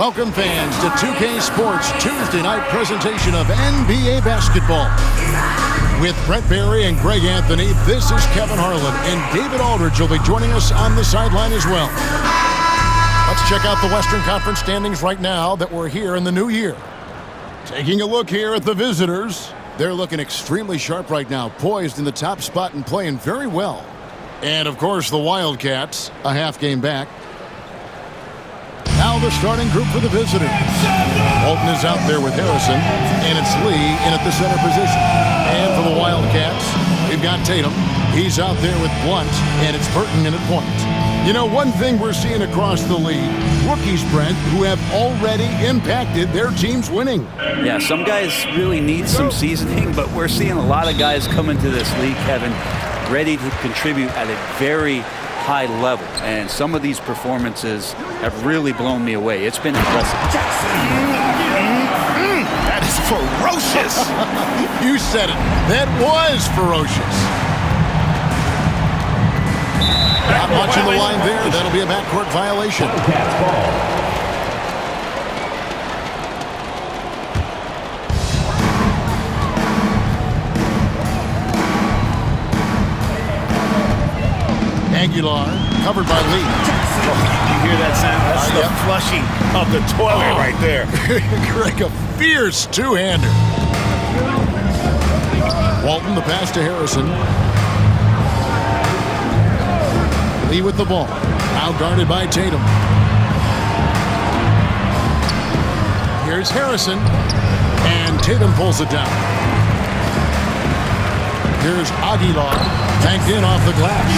Welcome fans to 2K Sports Tuesday night presentation of NBA basketball. With Brent Barry and Greg Anthony, this is Kevin Harlan, and David Aldridge will be joining us on the sideline as well. Let's check out the Western Conference standings right now that we're here in the new year. Taking a look here at the visitors, they're looking extremely sharp right now, poised in the top spot and playing very well. And of course the Wildcats, a half game back. Now the starting group for the visitors. Walton is out there with Harrison, and it's Lee in at the center position. And for the Wildcats, we've got Tatum. He's out there with Blunt, and it's Burton in at point. You know, one thing we're seeing across the league, rookies, Brent, who have already impacted their teams winning. Yeah, some guys really need some seasoning, but we're seeing a lot of guys come into this league, Kevin, ready to contribute at a very high level, and some of these performances have really blown me away. It's been impressive. That is ferocious. You said it. That was ferocious. Not much in the line there. That'll be a backcourt violation. Aguilar, covered by Lee. You hear that sound? That's the flushing of the toilet right there. Greg, a fierce two-hander. Walton, the pass to Harrison. Lee with the ball. Now guarded by Tatum. Here's Harrison. And Tatum pulls it down. Here's Aguilar, tanked in off the glass.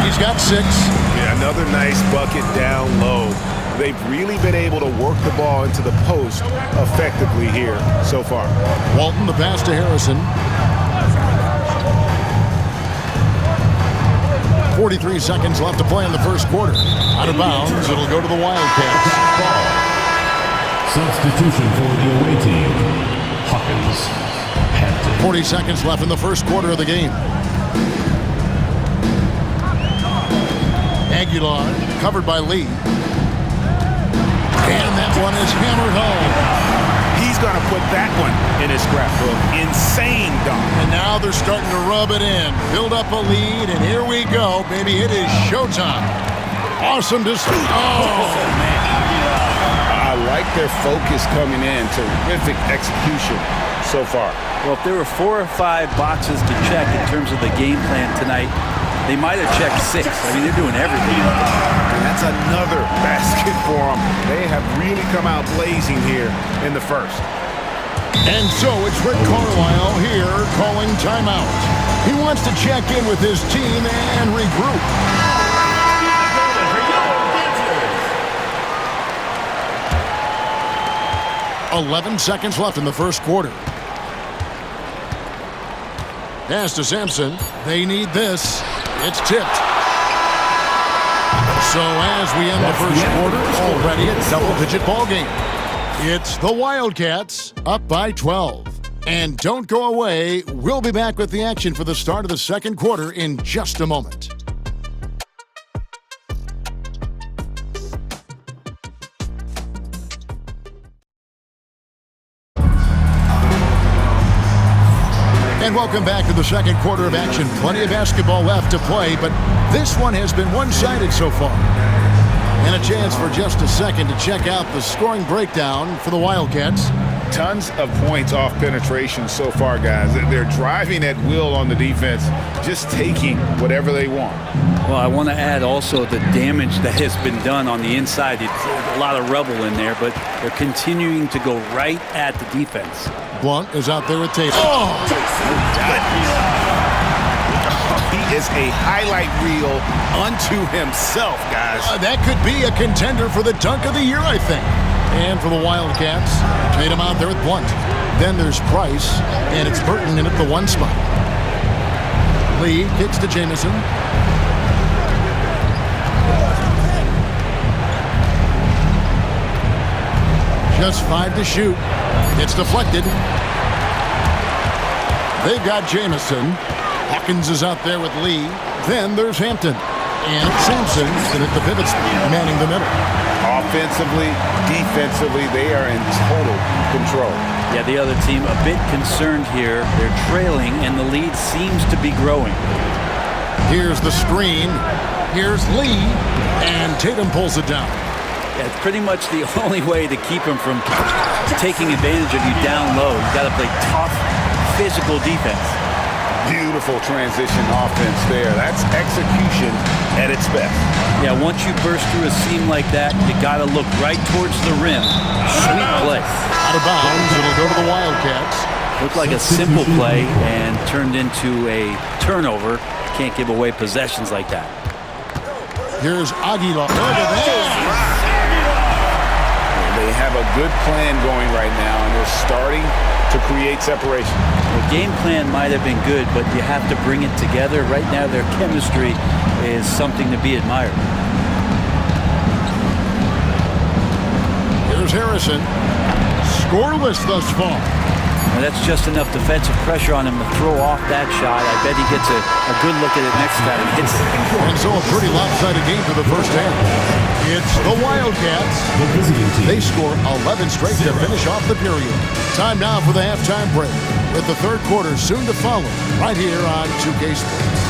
He's got 6. Yeah, another nice bucket down low. They've really been able to work the ball into the post effectively here so far. Walton, the pass to Harrison. 43 seconds left to play in the first quarter. Out of bounds, it'll go to the Wildcats. Substitution for the away team, Hawkins. 40 seconds left in the first quarter of the game. Aguilar, covered by Lee. And that one is hammered home. He's going to put that one in his scrapbook. Insane dunk. And now they're starting to rub it in. Build up a lead, and here we go. Baby, it is showtime. Awesome to see. Oh, man. I like their focus coming in. Terrific execution so far. Well, if there were 4 or 5 boxes to check in terms of the game plan tonight, they might have checked 6. I mean, they're doing everything. That's another basket for them. They have really come out blazing here in the first. And so it's Rick Carlisle here calling timeout. He wants to check in with his team and regroup. "11 seconds left in the first quarter. Pass to Sampson. They need this. It's tipped. So as we end the first quarter, already a double-digit ball game. It's the Wildcats up by 12. And don't go away. We'll be back with the action for the start of the second quarter in just a moment. And welcome back to the second quarter of action. Plenty of basketball left to play, but this one has been one-sided so far. And a chance for just a second to check out the scoring breakdown for the Wildcats. Tons of points off penetration so far, guys. They're driving at will on the defense, just taking whatever they want. Well, I want to add also the damage that has been done on the inside. It's a lot of rubble in there, but they're continuing to go right at the defense. Blunt is out there with Tatum. Oh! He is a highlight reel unto himself, guys. That could be a contender for the dunk of the year, I think. And for the Wildcats, Tatum out there with Blunt. Then there's Price, and it's Burton in at the 1 spot. Lee kicks to Jamison. Just 5 to shoot. It's deflected. They've got Jamison. Hawkins is out there with Lee. Then there's Hampton. And Sampson is at the pivot spot, manning the middle. Off offensively, defensively, they are in total control. Yeah, the other team a bit concerned here. They're trailing, and the lead seems to be growing. Here's the screen. Here's Lee, and Tatum pulls it down. Yeah, it's pretty much the only way to keep him from taking advantage of you down low. You got to play tough, physical defense. Beautiful transition offense there. That's execution at its best. Yeah, once you burst through a seam like that, you got to look right towards the rim. Sweet play. Out of bounds, it'll go to the Wildcats. Looked like a simple play and turned into a turnover. Can't give away possessions like that. Here's Aguilar. Look at that. They have a good plan going right now, and they're starting to create separation. The game plan might have been good, but you have to bring it together. Right now, their chemistry is something to be admired. Here's Harrison. Scoreless thus far. Now that's just enough defensive pressure on him to throw off that shot. I bet he gets a good look at it next time he hits it. And so a pretty lopsided game for the first half. It's the Wildcats. They score 11 straight to finish off the period. Time now for the halftime break, with the third quarter soon to follow, right here on 2K Sports.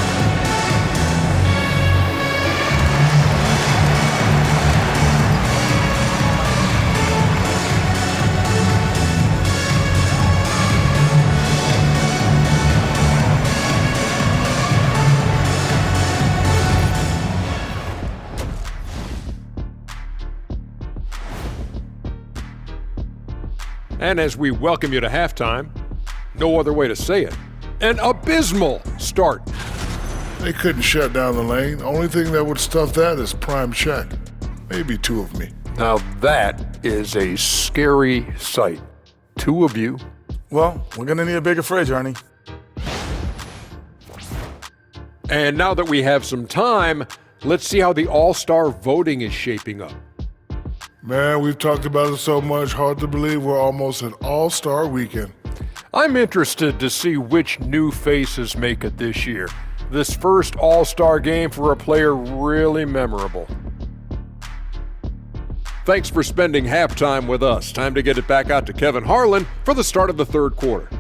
And as we welcome you to halftime, no other way to say it, an abysmal start. They couldn't shut down the lane. Only thing that would stuff that is prime check. Maybe two of me. Now that is a scary sight. Two of you. Well, we're gonna need a bigger fridge, Ernie. And now that we have some time, let's see how the All-Star voting is shaping up. Man, we've talked about it so much, hard to believe we're almost at All-Star weekend. I'm interested to see which new faces make it this year. This first All-Star game for a player really memorable. Thanks for spending halftime with us. Time to get it back out to Kevin Harlan for the start of the third quarter.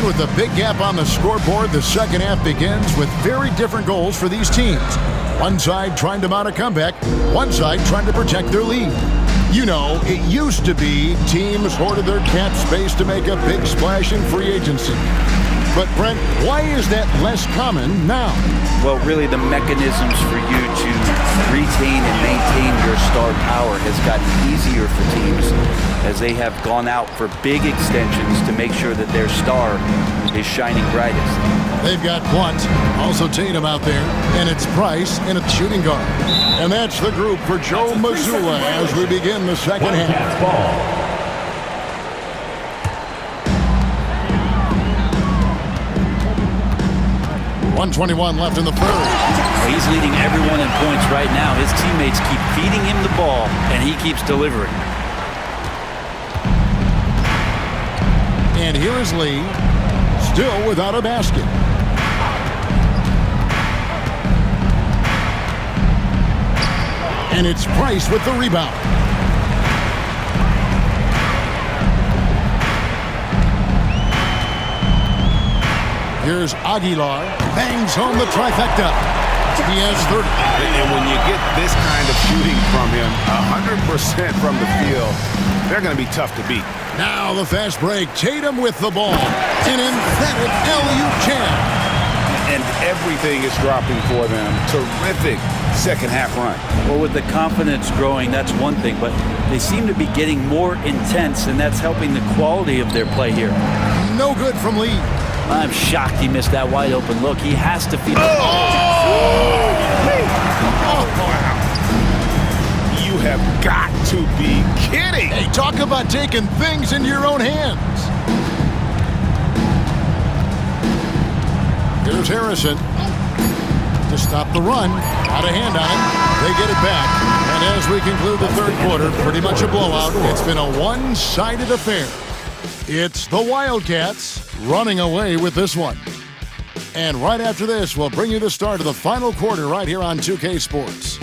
With a big gap on the scoreboard, the second half begins with very different goals for these teams. One side trying to mount a comeback, one side trying to protect their lead. You know, it used to be teams hoarded their cap space to make a big splash in free agency. But Brent, why is that less common now? Well, really the mechanisms for you to retain and maintain your star power has gotten easier for teams as they have gone out for big extensions to make sure that their star is shining brightest. They've got Blunt, also Tatum out there, and it's Price in a shooting guard. And that's the group for Joe Mazzulla as we begin the second half. 1:21 left in the third. He's leading everyone in points right now. His teammates keep feeding him the ball, and he keeps delivering. And here is Lee, still without a basket. And it's Price with the rebound. Here's Aguilar, bangs home the trifecta. He has 30. And when you get this kind of shooting from him, 100% from the field, they're going to be tough to beat. Now the fast break. Tatum with the ball. An emphatic alley-oop jam. And everything is dropping for them. Terrific second half run. Well, with the confidence growing, that's one thing, but they seem to be getting more intense, and that's helping the quality of their play here. No good from Lee. I'm shocked he missed that wide open look. He has to feel. You have got to be kidding. Hey, talk about taking things into your own hands. Here's Harrison to stop the run. Out of hand on him. They get it back. And And as we conclude the third quarter, pretty much a blowout. It's been a one-sided affair. It's the Wildcats running away with this one. And right after this, we'll bring you the start of the final quarter right here on 2K Sports.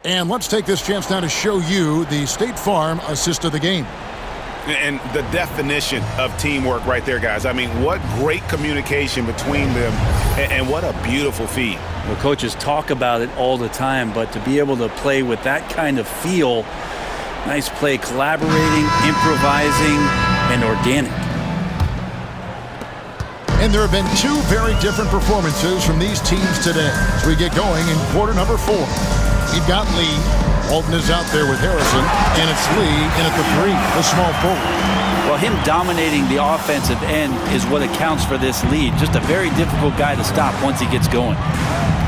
And let's take this chance now to show you the State Farm assist of the game. And the definition of teamwork right there, guys. I mean, what great communication between them, and what a beautiful feed. Well, coaches talk about it all the time, but to be able to play with that kind of feel, nice play, collaborating, improvising, and organic. And there have been two very different performances from these teams today as we get going in quarter number 4. We've got Lee. Walton is out there with Harrison, and it's Lee in at the 3, the small forward. Well, him dominating the offensive end is what accounts for this lead. Just a very difficult guy to stop once he gets going.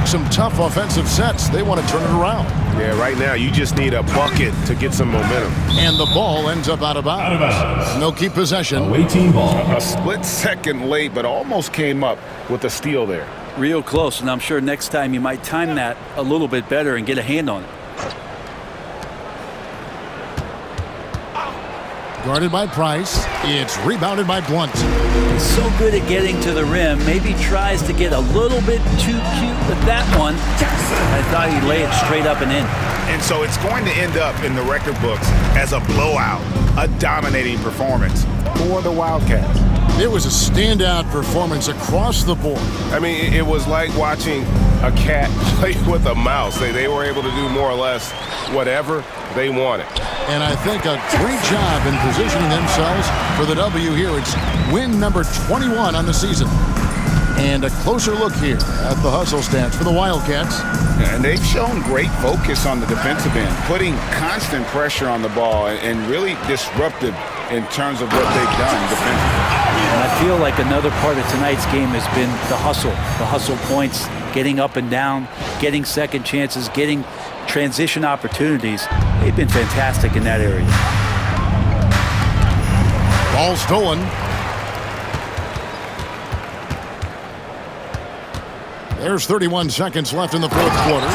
Some tough offensive sets. They want to turn it around. Yeah, right now you just need a bucket to get some momentum. And the ball ends up out of bounds. No keep possession. Away team ball. A split second late, but almost came up with a steal there. Real close, and I'm sure next time you might time that a little bit better and get a hand on it. Guarded by Price. It's rebounded by Blunt. He's so good at getting to the rim. Maybe tries to get a little bit too cute with that one. I thought he'd lay it straight up and in. And so it's going to end up in the record books as a blowout, a dominating performance for the Wildcats. It was a standout performance across the board. I mean, it was like watching a cat play with a mouse. They were able to do more or less whatever they wanted. And I think a great job in positioning themselves for the W here. It's win number 21 on the season. And a closer look here at the hustle stats for the Wildcats. And they've shown great focus on the defensive end, putting constant pressure on the ball and really disruptive in terms of what they've done defensively. And I feel like another part of tonight's game has been the hustle points, getting up and down, getting second chances, getting transition opportunities. They've been fantastic in that area. Ball stolen. There's 31 seconds left in the fourth quarter.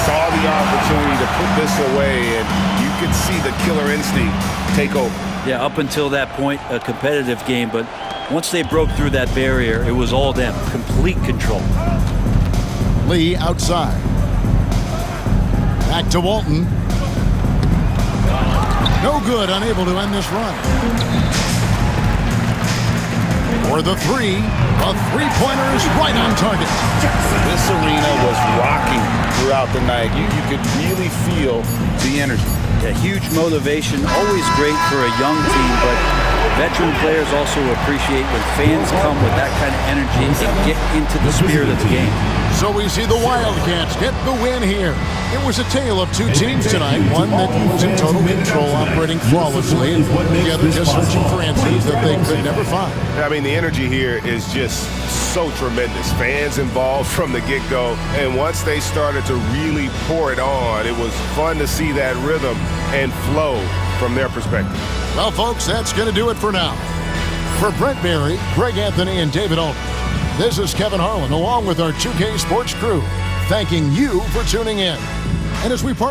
Saw the opportunity to put this away, and you could see the killer instinct take over. Yeah, up until that point, a competitive game, but once they broke through that barrier, it was all them. Complete control. Lee outside. Back to Walton. No good, unable to end this run. For the 3, a three-pointer is right on target. This arena was rocking throughout the night. You could really feel the energy. Yeah, huge motivation, always great for a young team, but veteran players also appreciate when fans come with that kind of energy and get into the spirit of the game. So we see the Wildcats get the win here. It was a tale of two teams tonight, one that was in total control, operating flawlessly, and the other just searching for answers that they could never find. I mean, the energy here is just so tremendous. Fans involved from the get-go, and once they started to really pour it on, it was fun to see that rhythm and flow from their perspective. Well, folks, that's going to do it for now. For Brent Barry, Greg Anthony, and David Aldridge, this is Kevin Harlan, along with our 2K Sports crew, thanking you for tuning in. And as we part